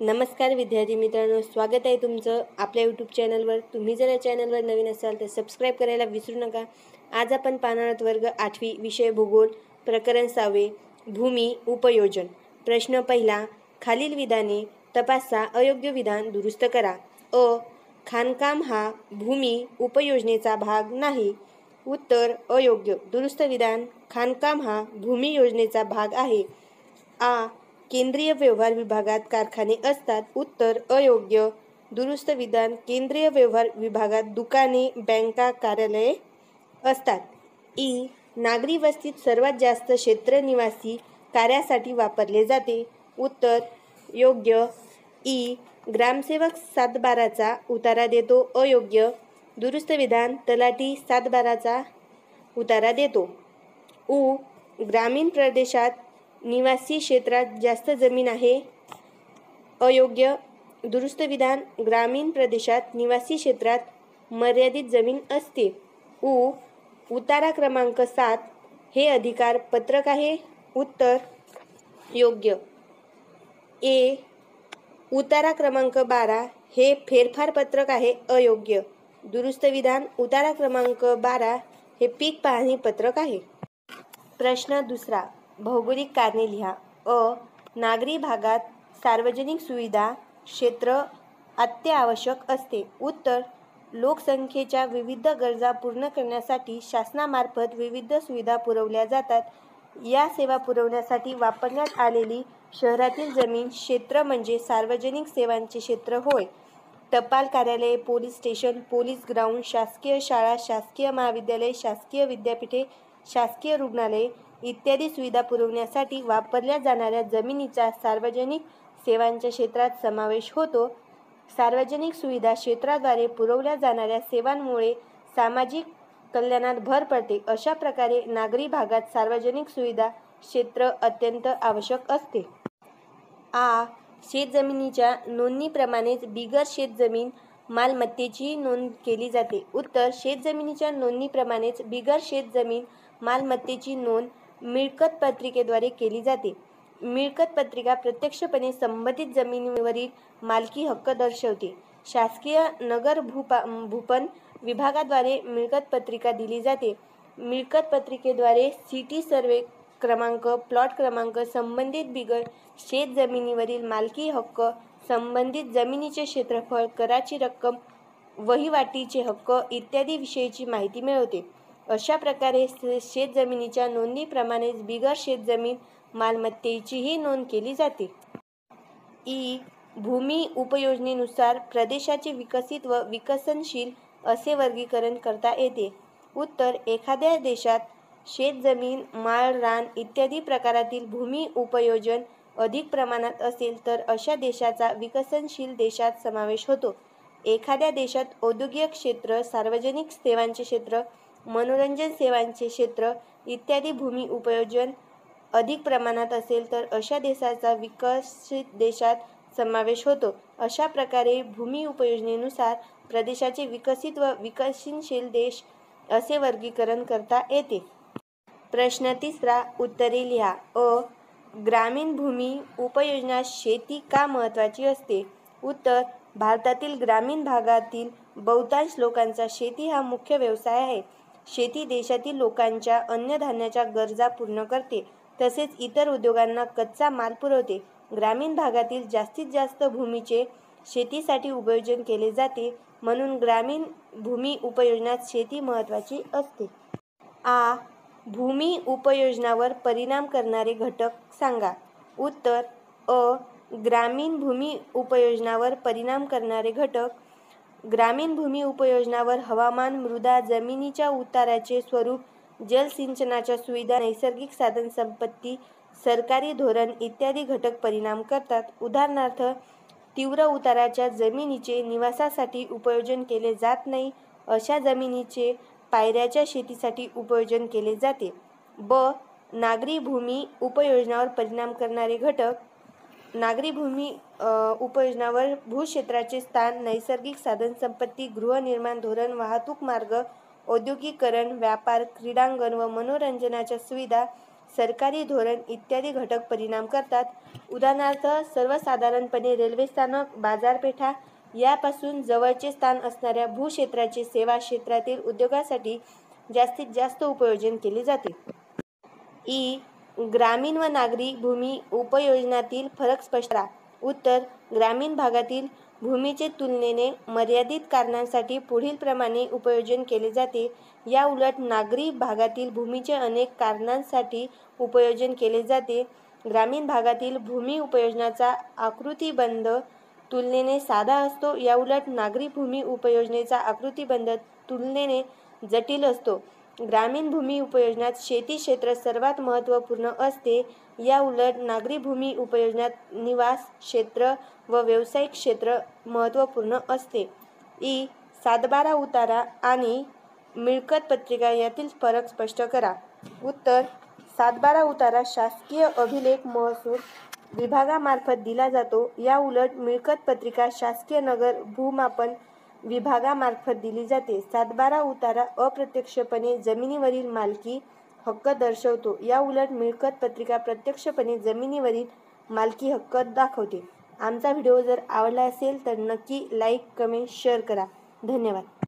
नमस्कार विद्यार्थी मित्रांनो, स्वागत आहे तुमचं आपल्या यूट्यूब चॅनलवर। तुम्ही जर या चॅनलवर नवीन असाल तर सबस्क्राईब करायला विसरू नका। आज आपण पाहणार आहोत वर्ग 8वी विषय भूगोल, प्रकरण 6 भूमी उपयोजन। प्रश्न पहिला, खालील विधाने तपासा, अयोग्य विधान दुरुस्त करा। अ, खाणकाम हा भूमी उपयोजनेचा भाग नाही। उत्तर अयोग्य। दुरुस्त विधान, खाणकाम हा भूमी योजनेचा भाग आहे। आ, केंद्रीय व्यवहार विभागात कारखाने असतात। उत्तर अयोग्य। दुरुस्त विधान, केंद्रीय व्यवहार विभागात दुकाने, बँका, कार्यालये असतात। ई, नागरी वस्तीत सर्वात जास्त क्षेत्र निवासी कार्यासाठी वापरले जाते। उत्तर योग्य। ई, ग्रामसेवक सातबाराचा उतारा देतो। अयोग्य। दुरुस्त विधान, तलाठी सातबाराचा उतारा देतो। उ, ग्रामीण प्रदेशात निवासी क्षेत्रात जास्त जमीन आहे। अयोग्य। दुरुस्त विधान, ग्रामीण प्रदेशात निवासी क्षेत्रात मर्यादित जमीन असते। उ, उतारा क्रमांक 7 हे अधिकार पत्रक आहे। उत्तर योग्य। ए, उतारा क्रमांक 12 हे फेरफार पत्रक आहे। अयोग्य। दुरुस्त विधान, उतारा क्रमांक 12 हे पीक पाहणी पत्रक आहे। प्रश्न दुसरा, भौगोलिक कारणे लिहा। अ, नागरी भागात सार्वजनिक सुविधा क्षेत्र अत्यावश्यक असते। उत्तर लोकसंख्येच्या विविध गरजा पूर्ण करण्यासाठी शासनामार्फत विविध सुविधा पुरवल्या जातात। या सेवा पुरवण्यासाठी वापरण्यात आलेली शहरातील जमीन क्षेत्र म्हणजे सार्वजनिक सेवांचे क्षेत्र होय। टपाल कार्यालये, पोलीस स्टेशन, पोलीस ग्राउंड, शासकीय शाळा, शासकीय महाविद्यालये, शासकीय विद्यापीठे, शासकीय रुग्णालये इत्यादी सुविधा पुरवण्यासाठी वापरल्या जाणाऱ्या जमिनीचा सार्वजनिक सेवांच्या क्षेत्रात समावेश होतो। सार्वजनिक सुविधा क्षेत्राद्वारे पुरवल्या जाणाऱ्या सेवांमुळे सामाजिक कल्याणात भर पडते। अशा प्रकारे नागरी भागात सार्वजनिक सुविधा क्षेत्र अत्यंत आवश्यक असते। आ, शेतजमिनीच्या नोंदणीप्रमाणेच बिगर शेतजमीन मालमत्तेचीही नोंद केली जाते। उत्तर शेतजमिनीच्या नोंदणीप्रमाणेच बिगर शेतजमीन मालमत्तेची नोंद मिळकत पत्रिकेद्वारे केली जाते। मिळकत पत्रिका प्रत्यक्षपणे संबंधित जमिनीवरील मालकी हक्क दर्शवते। शासकीय नगर भूपण विभागाद्वारे मिळकत पत्रिका दिली जाते। मिळकत पत्रिकेद्वारे सिटी सर्वे क्रमांक, प्लॉट क्रमांक, संबंधित बिगर शेत जमिनीवरील मालकी हक्क, संबंधित जमिनीचे क्षेत्रफळ, कराची रक्कम, वहिवाटीचे हक्क इत्यादी विषयीची माहिती मिळवते। अशा प्रकारे शेतजमिनीच्या नोंदणीप्रमाणेच बिगर शेतजमीन मालमत्तेचीही नोंद केली जाते। ई, भूमी उपयोजनेनुसार प्रदेशाचे विकसित व विकसनशील असे वर्गीकरण करता येते। उत्तर एखाद्या देशात शेतजमीन, माळ, रान इत्यादी प्रकारातील भूमी उपयोजन अधिक प्रमाणात असेल तर अशा देशाचा विकसनशील देशात समावेश होतो। एखाद्या देशात औद्योगिक क्षेत्र, सार्वजनिक सेवांचे क्षेत्र, मनोरंजन सेवांचे क्षेत्र इत्यादी भूमी उपयोजन अधिक प्रमाणात असेल तर अशा देशाचा विकसित देशात समावेश होतो। अशा प्रकारे भूमी उपयोजनेनुसार प्रदेशाचे विकसित व विकसनशील देश असे वर्गीकरण करता येते। प्रश्न तिसरा, उत्तरे लिहा। अ, ग्रामीण भूमी उपयोजनात शेती का महत्त्वाची असते? उत्तर भारतातील ग्रामीण भागातील बहुतांश लोकांचा शेती हा मुख्य व्यवसाय आहे। शेती देशातील लोकांच्या अन्नधान्याच्या गरजा पूर्ण करते, तसेच इतर उद्योगांना कच्चा माल पुरवते। ग्रामीण भागातील जास्तीत जास्त भूमीचे शेतीसाठी उपयोजन केले जाते, म्हणून ग्रामीण भूमी उपयोजनात शेती महत्त्वाची असते। आ, भूमी उपयोजनावर परिणाम करणारे घटक सांगा। उत्तर अ, ग्रामीण भूमी उपयोजनावर परिणाम करणारे घटक, ग्रामीण भूमी उपयोजनावर हवामान, मृदा, जमिनीच्या उताराचे स्वरूप, जलसिंचनाच्या सुविधा, नैसर्गिक साधनसंपत्ती, सरकारी धोरण इत्यादी घटक परिणाम करतात। उदाहरणार्थ, तीव्र उताराच्या जमिनीचे निवासासाठी उपयोजन केले जात नाही, अशा जमिनीचे पायऱ्याच्या शेतीसाठी उपयोजन केले जाते। ब, नागरी भूमी उपयोजनावर परिणाम करणारे घटक, नागरी भूमी उपयोजनावर भूक्षेत्राचे स्थान, नैसर्गिक साधनसंपत्ती, गृहनिर्माण धोरण, वाहतूक मार्ग, औद्योगिकीकरण, व्यापार, क्रीडांगण व मनोरंजनाच्या सुविधा, सरकारी धोरण इत्यादी घटक परिणाम करतात. उदाहरणार्थ, सर्वसाधारणपणे रेल्वे स्थानक, बाजारपेठा यापासून जवळचे स्थान असणाऱ्या भूक्षेत्राचे सेवा क्षेत्रातील उद्योगासाठी जास्तीत जास्त उपयोजन केले जाते. ग्रामीण व नागरी भूमी उपयोजनातील फरक स्पष्ट करा. उत्तर: ग्रामीण भागातील भूमीचे तुलनेने मर्यादित कारणांसाठी पुढील प्रमाणे उपयोजन केले जाते. या उलट नागरी भागातील भूमीचे अनेक कारणांसाठी उपयोजन केले जाते. ग्रामीण भागातील भूमी उपयोजनाचा आकृतिबंध तुलनेने साधा असतो. या उलट नागरी भूमी उपयोजनेचा आकृतिबंध तुलनेने जटिल असतो. ग्रामीण भूमी उपयोजनात शेती क्षेत्र सर्वात महत्त्वपूर्ण असते. या उलट नागरी भूमी उपयोजनात निवास क्षेत्र व व्यावसायिक क्षेत्र महत्त्वपूर्ण असते. सातबारा उतारा आणि मिळकत पत्रिका यातील फरक स्पष्ट करा. उत्तर: सातबारा उतारा शासकीय अभिलेख महसूल विभागामार्फत दिला जातो. या उलट मिळकत पत्रिका शासकीय नगर भूमापन विभागामार्फत दिली जाते. सातबारा उतारा अप्रत्यक्षपणे जमिनीवरील मालकी हक्क दर्शवतो. या उलट मिळकत पत्रिका प्रत्यक्षपणे जमिनीवरील मालकी हक्क दाखवते. आमचा व्हिडिओ जर आवडला असेल तर नक्की लाईक, कमेंट, शेअर करा. धन्यवाद.